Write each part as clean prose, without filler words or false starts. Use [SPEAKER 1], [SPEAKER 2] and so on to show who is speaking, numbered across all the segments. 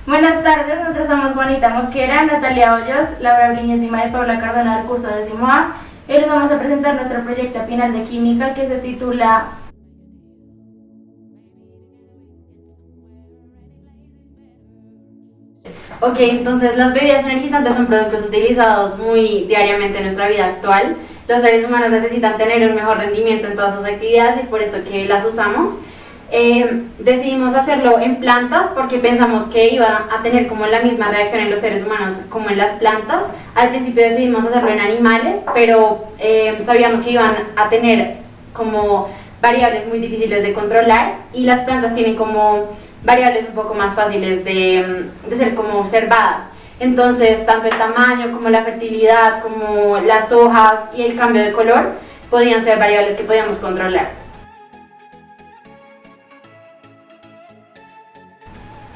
[SPEAKER 1] Buenas tardes, nosotros somos Juanita Mosquera, Natalia Hoyos, Laura Briñez y María Paula Cardona del curso 10A. Hoy les vamos a presentar nuestro proyecto final de química que se titula
[SPEAKER 2] Ok, entonces las bebidas energizantes son productos utilizados muy diariamente en nuestra vida actual. Los seres humanos necesitan tener un mejor rendimiento en todas sus actividades y es por esto que las usamos. Decidimos hacerlo en plantas porque pensamos que iba a tener como la misma reacción en los seres humanos como en las plantas. Al principio decidimos hacerlo en animales, pero sabíamos que iban a tener como variables muy difíciles de controlar y las plantas tienen como variables un poco más fáciles de ser como observadas. Entonces, tanto el tamaño como la fertilidad, como las hojas y el cambio de color podían ser variables que podíamos controlar.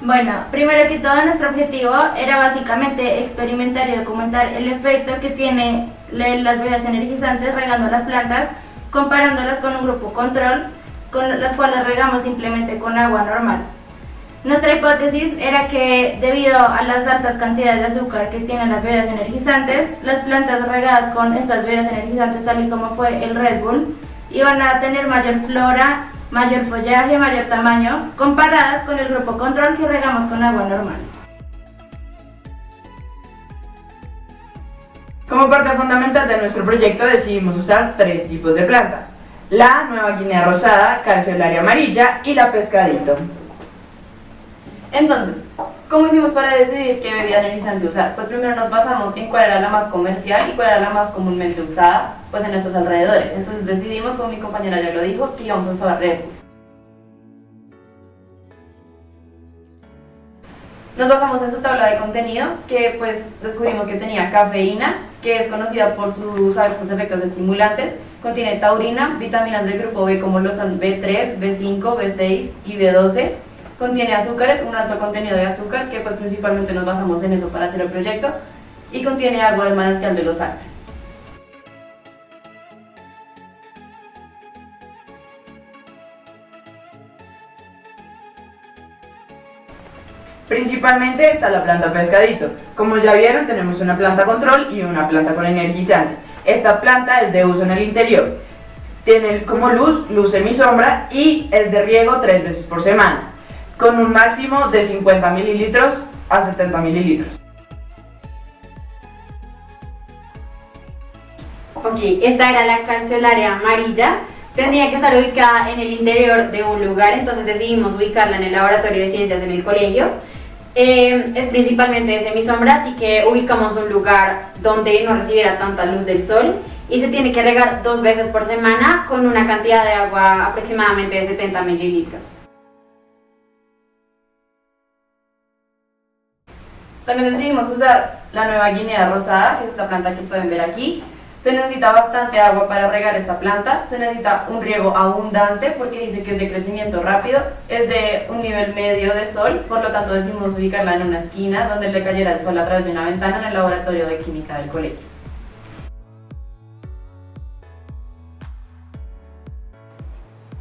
[SPEAKER 1] Bueno, primero que todo nuestro objetivo era básicamente experimentar y documentar el efecto que tiene las bebidas energizantes regando las plantas, comparándolas con un grupo control, con las cuales regamos simplemente con agua normal. Nuestra hipótesis era que debido a las altas cantidades de azúcar que tienen las bebidas energizantes, las plantas regadas con estas bebidas energizantes, tal y como fue el Red Bull, iban a tener mayor flora, mayor follaje, mayor tamaño, comparadas con el grupo control que regamos con agua normal.
[SPEAKER 3] Como parte fundamental de nuestro proyecto decidimos usar 3 tipos de planta: la Nueva Guinea rosada, Calceolaria amarilla y la pescadito.
[SPEAKER 4] Entonces, ¿cómo hicimos para decidir qué bebida energizante usar? Pues primero nos basamos en cuál era la más comercial y cuál era la más comúnmente usada pues en nuestros alrededores. Entonces decidimos, como mi compañera ya lo dijo, que íbamos a usar Red Bull. Nos basamos en su tabla de contenido, que pues descubrimos que tenía cafeína, que es conocida por sus altos efectos estimulantes, contiene taurina, vitaminas del grupo B como lo son B3, B5, B6 y B12, contiene azúcares, un alto contenido de azúcar, que pues principalmente nos basamos en eso para hacer el proyecto, y contiene agua del manantial de los Alpes.
[SPEAKER 3] Principalmente está la planta pescadito. Como ya vieron, tenemos una planta control y una planta con energizante. Esta planta es de uso en el interior. Tiene como luz semisombra y es de riego 3 veces por semana, con un máximo de 50 mililitros a 70 mililitros.
[SPEAKER 2] Ok, esta era la calceolaria amarilla. Tendría que estar ubicada en el interior de un lugar, entonces decidimos ubicarla en el laboratorio de ciencias en el colegio. Es principalmente de semisombra, así que ubicamos un lugar donde no recibiera tanta luz del sol y se tiene que regar 2 veces por semana con una cantidad de agua aproximadamente de 70 mililitros.
[SPEAKER 4] También decidimos usar la Nueva Guinea rosada, que es esta planta que pueden ver aquí. Se necesita bastante agua para regar esta planta, se necesita un riego abundante porque dice que es de crecimiento rápido, es de un nivel medio de sol, por lo tanto decidimos ubicarla en una esquina donde le cayera el sol a través de una ventana en el laboratorio de química del colegio.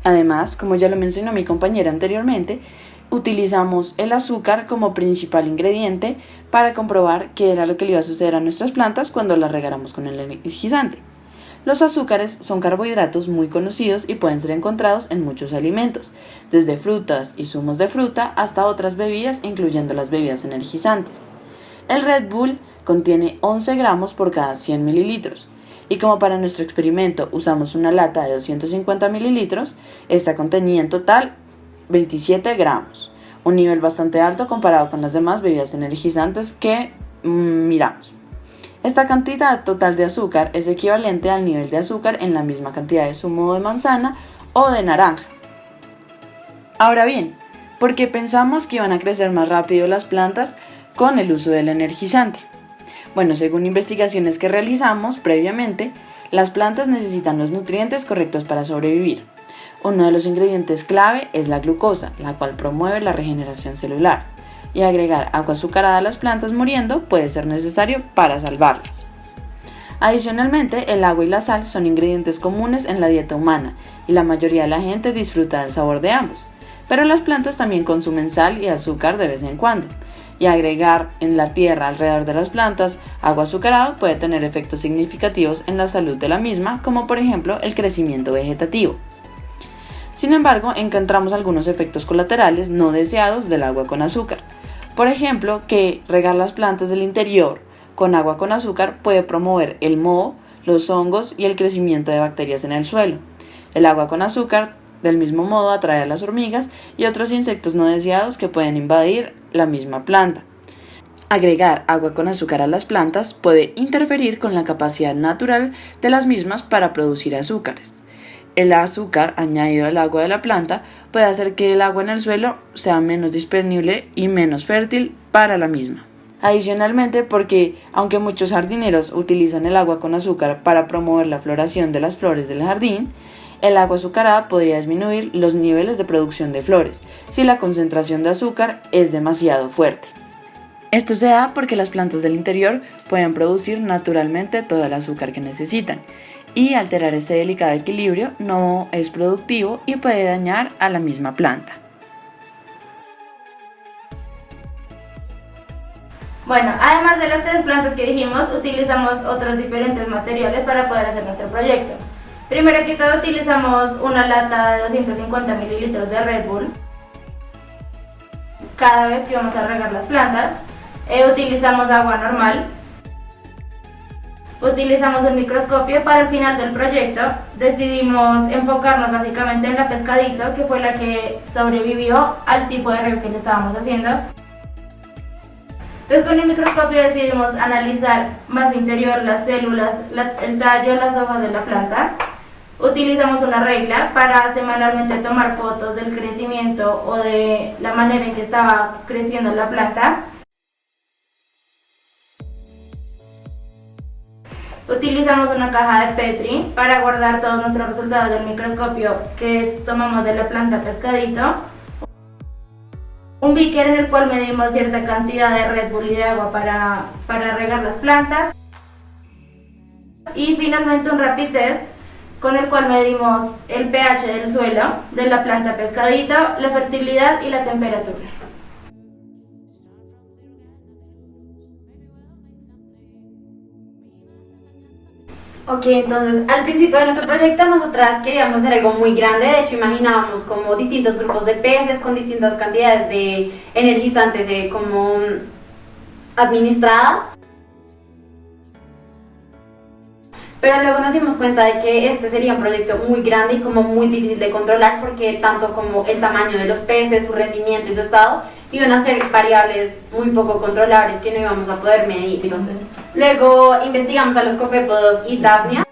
[SPEAKER 5] Además, como ya lo mencionó mi compañera anteriormente, utilizamos el azúcar como principal ingrediente para comprobar qué era lo que le iba a suceder a nuestras plantas cuando las regáramos con el energizante. Los azúcares son carbohidratos muy conocidos y pueden ser encontrados en muchos alimentos, desde frutas y zumos de fruta hasta otras bebidas, incluyendo las bebidas energizantes. El Red Bull contiene 11 gramos por cada 100 mililitros. Y como para nuestro experimento usamos una lata de 250 mililitros, esta contenía en total 27 gramos, un nivel bastante alto comparado con las demás bebidas energizantes que miramos. Esta cantidad total de azúcar es equivalente al nivel de azúcar en la misma cantidad de zumo de manzana o de naranja. Ahora bien, ¿por qué pensamos que iban a crecer más rápido las plantas con el uso del energizante? Bueno, según investigaciones que realizamos previamente, las plantas necesitan los nutrientes correctos para sobrevivir. Uno de los ingredientes clave es la glucosa, la cual promueve la regeneración celular, y agregar agua azucarada a las plantas muriendo puede ser necesario para salvarlas. Adicionalmente, el agua y la sal son ingredientes comunes en la dieta humana y la mayoría de la gente disfruta del sabor de ambos, pero las plantas también consumen sal y azúcar de vez en cuando. y agregar en la tierra alrededor de las plantas agua azucarada puede tener efectos significativos en la salud de la misma, como por ejemplo el crecimiento vegetativo. Sin embargo, encontramos algunos efectos colaterales no deseados del agua con azúcar. Por ejemplo, que regar las plantas del interior con agua con azúcar puede promover el moho, los hongos y el crecimiento de bacterias en el suelo. El agua con azúcar, del mismo modo, atrae a las hormigas y otros insectos no deseados que pueden invadir la misma planta. Agregar agua con azúcar a las plantas puede interferir con la capacidad natural de las mismas para producir azúcares. El azúcar añadido al agua de la planta puede hacer que el agua en el suelo sea menos disponible y menos fértil para la misma. Adicionalmente, porque aunque muchos jardineros utilizan el agua con azúcar para promover la floración de las flores del jardín, el agua azucarada podría disminuir los niveles de producción de flores si la concentración de azúcar es demasiado fuerte. Esto se da porque las plantas del interior pueden producir naturalmente todo el azúcar que necesitan, y alterar este delicado equilibrio no es productivo y puede dañar a la misma planta.
[SPEAKER 1] Bueno, además de las 3 plantas que dijimos, utilizamos otros diferentes materiales para poder hacer nuestro proyecto. Primero que todo, utilizamos una lata de 250 mililitros de Red Bull cada vez que vamos a regar las plantas. Utilizamos agua normal. Utilizamos un microscopio. Para el final del proyecto decidimos enfocarnos básicamente en la pescadito, que fue la que sobrevivió al tipo de riego que le estábamos haciendo. Entonces, con el microscopio decidimos analizar más de interior las células, el tallo, las hojas de la planta. Utilizamos una regla para semanalmente tomar fotos del crecimiento o de la manera en que estaba creciendo la planta. Utilizamos una caja de Petri para guardar todos nuestros resultados del microscopio que tomamos de la planta pescadito. Un beaker en el cual medimos cierta cantidad de Red Bull y de agua para regar las plantas. Y finalmente un rapid test con el cual medimos el pH del suelo de la planta pescadito, la fertilidad y la temperatura.
[SPEAKER 2] Ok, entonces al principio de nuestro proyecto nosotras queríamos hacer algo muy grande. De hecho imaginábamos como distintos grupos de peces con distintas cantidades de energizantes como administradas. Pero luego nos dimos cuenta de que este sería un proyecto muy grande y como muy difícil de controlar, porque tanto como el tamaño de los peces, su rendimiento y su estado iban a ser variables muy poco controlables que no íbamos a poder medir. Entonces, luego investigamos a los copépodos y Daphnia,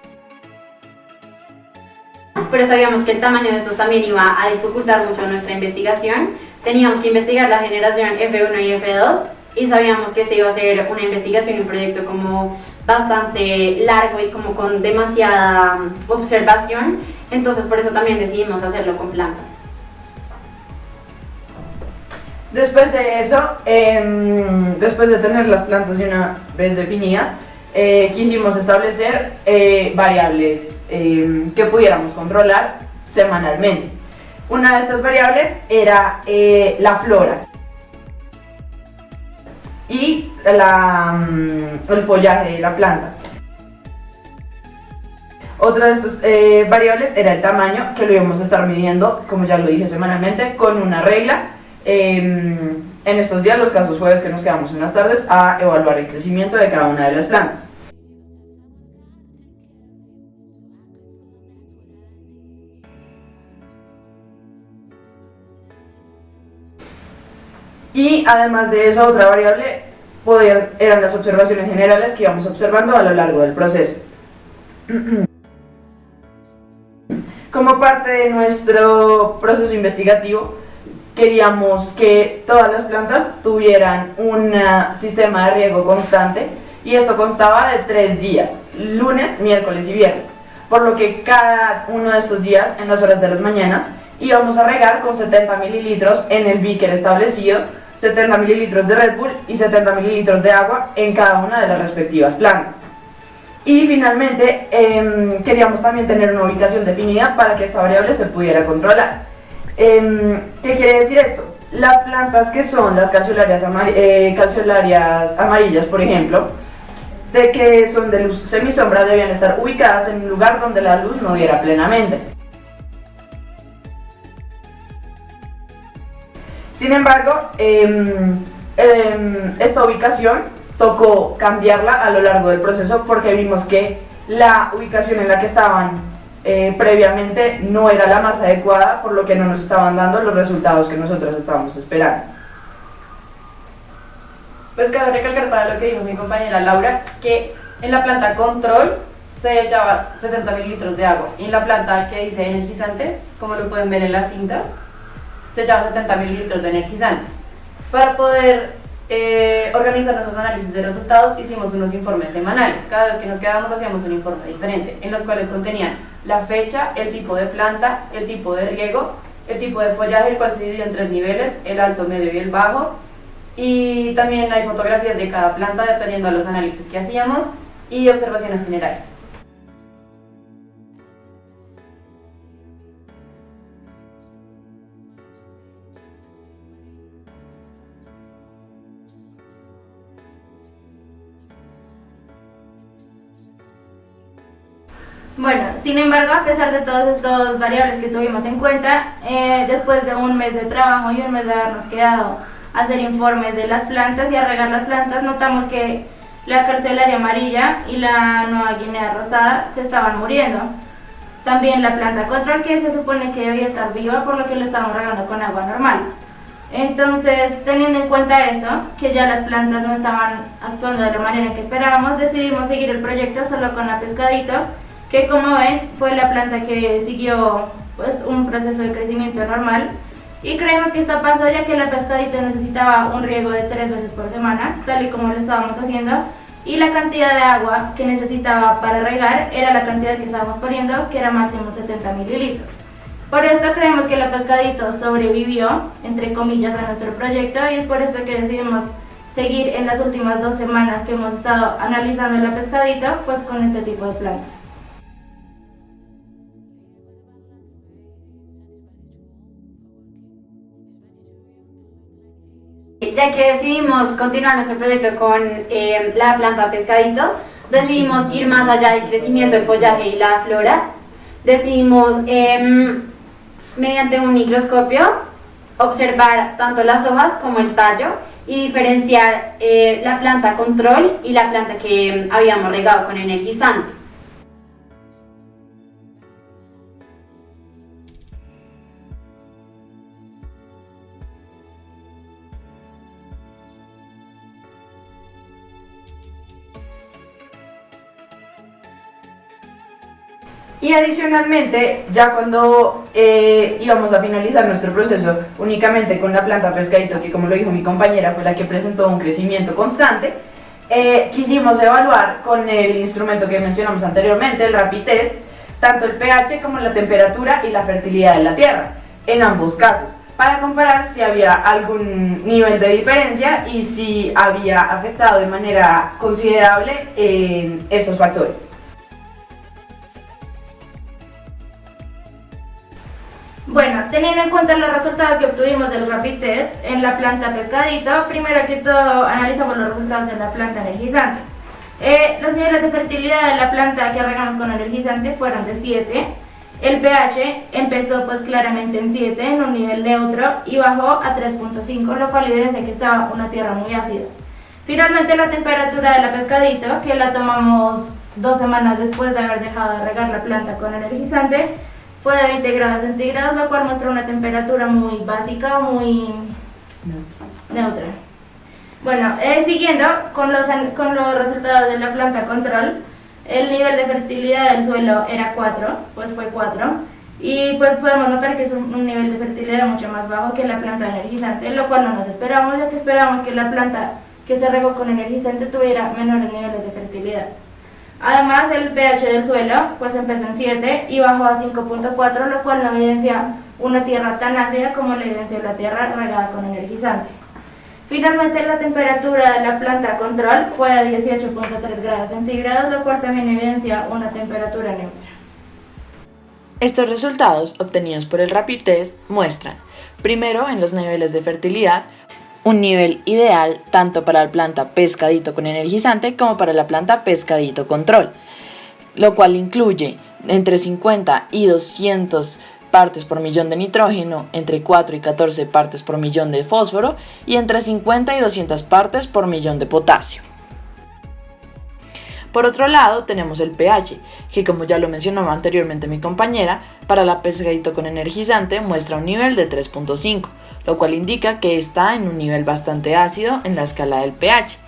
[SPEAKER 2] pero sabíamos que el tamaño de estos también iba a dificultar mucho nuestra investigación. Teníamos que investigar la generación F1 y F2 y sabíamos que este iba a ser una investigación y un proyecto como bastante largo y como con demasiada observación, entonces por eso también decidimos hacerlo con plantas.
[SPEAKER 3] Después de eso, después de tener las plantas de una vez definidas, quisimos establecer variables que pudiéramos controlar semanalmente. Una de estas variables era la flora y el follaje de la planta. Otra de estas variables era el tamaño, que lo íbamos a estar midiendo, como ya lo dije, semanalmente con una regla. En estos días, los casos jueves que nos quedamos en las tardes a evaluar el crecimiento de cada una de las plantas. Y además de eso, otra variable eran las observaciones generales que íbamos observando a lo largo del proceso. Como parte de nuestro proceso investigativo, queríamos que todas las plantas tuvieran un sistema de riego constante, y esto constaba de 3 días, lunes, miércoles y viernes, por lo que cada uno de estos días, en las horas de las mañanas, íbamos a regar con 70 mililitros en el beaker establecido, 70 mililitros de Red Bull y 70 mililitros de agua en cada una de las respectivas plantas. Y finalmente queríamos también tener una ubicación definida para que esta variable se pudiera controlar. ¿Qué quiere decir esto? Las plantas que son las calceolarias amarillas, por ejemplo, de que son de luz semisombra, debían estar ubicadas en un lugar donde la luz no diera plenamente. Sin embargo, esta ubicación tocó cambiarla a lo largo del proceso porque vimos que la ubicación en la que estaban previamente no era la más adecuada, por lo que no nos estaban dando los resultados que nosotros estábamos esperando.
[SPEAKER 4] Pues cabe recalcar para lo que dijo mi compañera Laura, que en la planta control se echaba 70 mililitros de agua y en la planta que dice energizante, como lo pueden ver en las cintas, se echaban 70 mililitros de energizante. Para poder organizar nuestros análisis de resultados hicimos unos informes semanales. Cada vez que nos quedábamos hacíamos un informe diferente, en los cuales contenían la fecha, el tipo de planta, el tipo de riego, el tipo de follaje, el cual se dividió en 3 niveles, el alto, medio y el bajo. Y también hay fotografías de cada planta dependiendo de los análisis que hacíamos y observaciones generales.
[SPEAKER 1] Bueno, sin embargo, a pesar de todas estas variables que tuvimos en cuenta, después de un mes de trabajo y un mes de habernos quedado a hacer informes de las plantas y a regar las plantas, notamos que la calceolaria amarilla y la Nueva Guinea rosada se estaban muriendo. También la planta control, que se supone que debía estar viva, por lo que lo estábamos regando con agua normal. Entonces, teniendo en cuenta esto, que ya las plantas no estaban actuando de la manera en que esperábamos, decidimos seguir el proyecto solo con la Pescadito, que como ven fue la planta que siguió pues un proceso de crecimiento normal, y creemos que esto pasó ya que la Pescadito necesitaba un riego de 3 veces por semana, tal y como lo estábamos haciendo, y la cantidad de agua que necesitaba para regar era la cantidad que estábamos poniendo, que era máximo 70 mililitros. Por esto creemos que la Pescadito sobrevivió, entre comillas, a nuestro proyecto, y es por esto que decidimos seguir en las últimas 2 semanas que hemos estado analizando la Pescadito pues con este tipo de planta.
[SPEAKER 2] Ya que decidimos continuar nuestro proyecto con la planta Pescadito, decidimos ir más allá del crecimiento, el follaje y la flora. Decidimos, mediante un microscopio, observar tanto las hojas como el tallo y diferenciar la planta control y la planta que habíamos regado con energizante.
[SPEAKER 3] Y adicionalmente, ya cuando íbamos a finalizar nuestro proceso únicamente con la planta Pescadito, que como lo dijo mi compañera fue la que presentó un crecimiento constante, quisimos evaluar con el instrumento que mencionamos anteriormente, el Rapid Test, tanto el pH como la temperatura y la fertilidad de la tierra, en ambos casos, para comparar si había algún nivel de diferencia y si había afectado de manera considerable estos factores.
[SPEAKER 1] Bueno, teniendo en cuenta los resultados que obtuvimos del Rapid Test en la planta Pescadito, primero que todo analizamos los resultados de la planta energizante. Los niveles de fertilidad de la planta que regamos con energizante fueron de 7. El pH empezó pues claramente en 7, en un nivel neutro, y bajó a 3.5, lo cual evidencia que estaba una tierra muy ácida. Finalmente, la temperatura de la Pescadito, que la tomamos 2 semanas después de haber dejado de regar la planta con energizante, fue de 20 grados centígrados, lo cual muestra una temperatura muy básica, muy neutra. Bueno, siguiendo con los resultados de la planta control, el nivel de fertilidad del suelo era 4, pues fue 4, y pues podemos notar que es un nivel de fertilidad mucho más bajo que la planta energizante, lo cual no nos esperábamos, ya que esperábamos que la planta que se regó con energizante tuviera menores niveles de fertilidad. Además, el pH del suelo pues empezó en 7 y bajó a 5.4, lo cual no evidencia una tierra tan ácida como la evidencia la tierra regada con energizante. Finalmente, la temperatura de la planta control fue de 18.3 grados centígrados, lo cual también evidencia una temperatura neutra.
[SPEAKER 5] Estos resultados obtenidos por el Rapid Test muestran Primero, en los niveles de fertilidad, un nivel ideal tanto para la planta pescadito con energizante como para la planta pescadito control, lo cual incluye entre 50 y 200 partes por millón de nitrógeno, entre 4 y 14 partes por millón de fósforo y entre 50 y 200 partes por millón de potasio. Por otro lado, tenemos el pH, que como ya lo mencionó anteriormente mi compañera, para la pescadito con energizante muestra un nivel de 3.5, lo cual indica que está en un nivel bastante ácido en la escala del pH,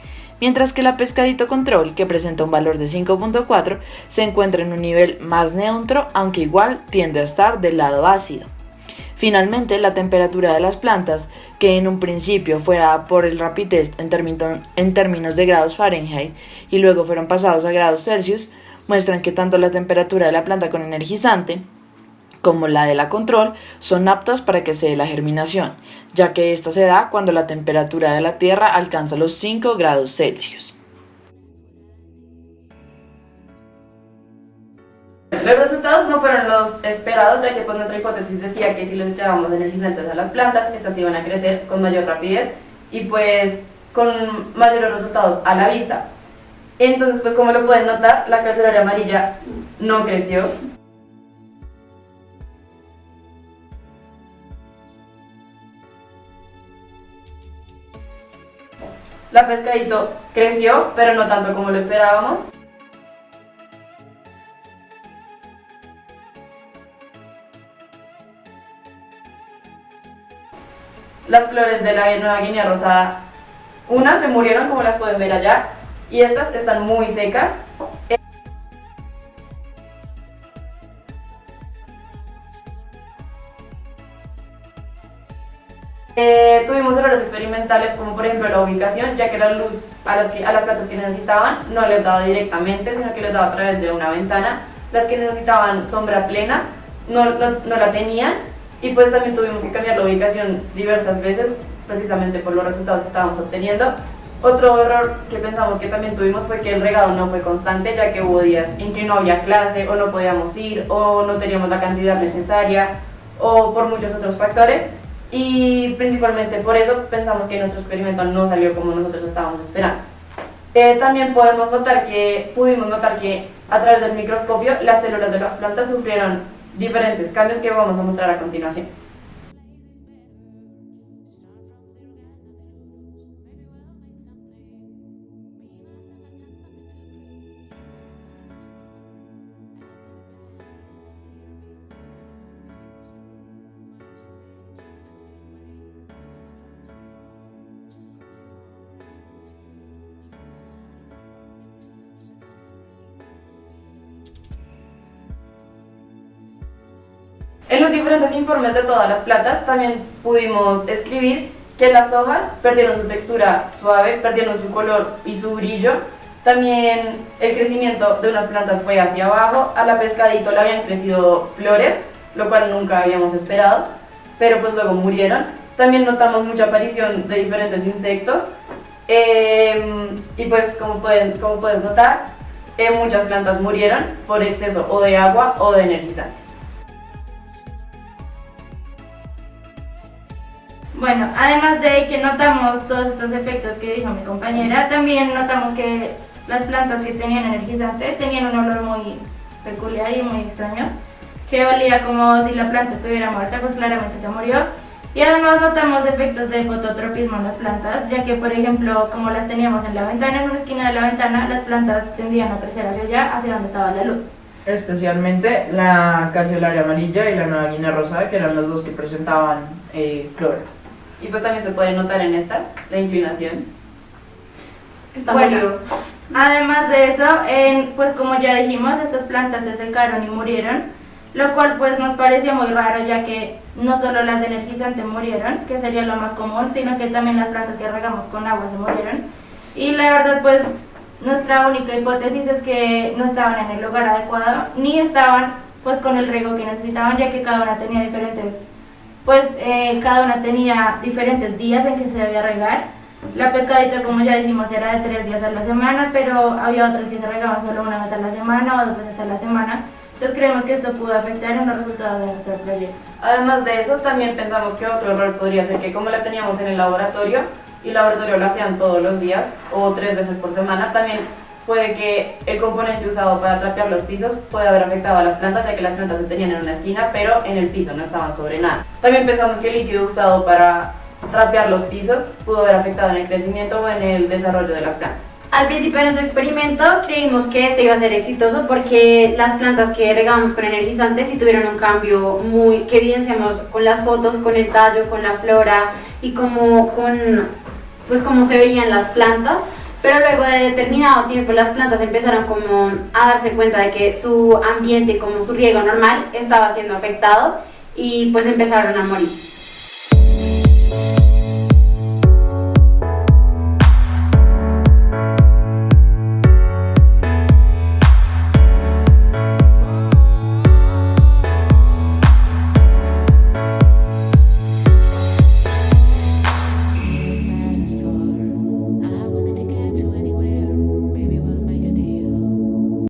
[SPEAKER 5] mientras que la pescadito control, que presenta un valor de 5.4, se encuentra en un nivel más neutro, aunque igual tiende a estar del lado ácido. Finalmente, la temperatura de las plantas, que en un principio fue dada por el Rapid Test en términos de grados Fahrenheit y luego fueron pasados a grados Celsius, muestran que tanto la temperatura de la planta con energizante como la de la control son aptas para que se dé la germinación, ya que esta se da cuando la temperatura de la tierra alcanza los 5 grados Celsius.
[SPEAKER 4] Los resultados no fueron los esperados, ya que pues nuestra hipótesis decía que si les echábamos energizantes a las plantas, estas iban a crecer con mayor rapidez y pues con mayores resultados a la vista. Entonces, pues como lo pueden notar, la calceolaria amarilla no creció. La pescadito creció, pero no tanto como lo esperábamos. Las flores de la Nueva Guinea Rosada, unas se murieron como las pueden ver allá, y estas están muy secas. Tuvimos errores experimentales como por ejemplo la ubicación, ya que la luz a las plantas que necesitaban no les daba directamente, sino que les daba a través de una ventana. Las que necesitaban sombra plena no la tenían, y pues también tuvimos que cambiar la ubicación diversas veces precisamente por los resultados que estábamos obteniendo. Otro error que pensamos que también tuvimos fue que el regado no fue constante, ya que hubo días en que no había clase o no podíamos ir o no teníamos la cantidad necesaria o por muchos otros factores, y principalmente por eso pensamos que nuestro experimento no salió como nosotros estábamos esperando. También pudimos notar que a través del microscopio las células de las plantas sufrieron diferentes cambios que vamos a mostrar a continuación. En los diferentes informes de todas las plantas también pudimos escribir que las hojas perdieron su textura suave, perdieron su color y su brillo. También el crecimiento de unas plantas fue hacia abajo, a la pescadito le habían crecido flores, lo cual nunca habíamos esperado, pero pues luego murieron. También notamos mucha aparición de diferentes insectos, y pues como puedes notar, muchas plantas murieron por exceso o de agua o de energizante.
[SPEAKER 1] Bueno, además de que notamos todos estos efectos que dijo mi compañera, también notamos que las plantas que tenían energizante tenían un olor muy peculiar y muy extraño, que olía como si la planta estuviera muerta, pues claramente se murió. Y además notamos efectos de fototropismo en las plantas, ya que por ejemplo, como las teníamos en la ventana, en una esquina de la ventana, las plantas tendían a crecer hacia allá, hacia donde estaba la luz.
[SPEAKER 3] Especialmente la calceolaria amarilla y la Nueva Guinea Rosada, que eran los dos que presentaban flora.
[SPEAKER 4] Y pues también se puede notar en esta, la inclinación. Está
[SPEAKER 1] Bueno,
[SPEAKER 4] molido.
[SPEAKER 1] además de eso, pues como ya dijimos, estas plantas se secaron y murieron, lo cual pues nos pareció muy raro, ya que no solo las de energizante murieron, que sería lo más común, sino que también las plantas que regamos con agua se murieron. Y la verdad pues nuestra única hipótesis es que no estaban en el lugar adecuado, ni estaban pues con el riego que necesitaban, ya que cada una tenía diferentes días en que se debía regar. La pescadita, como ya dijimos, era de 3 días a la semana, pero había otras que se regaban solo una vez a la semana o 2 veces a la semana. Entonces creemos que esto pudo afectar en los resultados de nuestro proyecto.
[SPEAKER 4] Además de eso, también pensamos que otro error podría ser que como la teníamos en el laboratorio, y el laboratorio lo hacían todos los días o 3 veces por semana, también puede que el componente usado para trapear los pisos puede haber afectado a las plantas, ya que las plantas se tenían en una esquina, pero en el piso, no estaban sobre nada. También pensamos que el líquido usado para trapear los pisos pudo haber afectado en el crecimiento o en el desarrollo de las plantas.
[SPEAKER 2] Al principio de nuestro experimento creímos que este iba a ser exitoso porque las plantas que regamos con energizantes sí tuvieron un cambio muy que evidenciamos con las fotos, con el tallo, con la flora y como cómo se veían las plantas. Pero luego de determinado tiempo las plantas empezaron como a darse cuenta de que su ambiente, como su riego normal, estaba siendo afectado y pues empezaron a morir.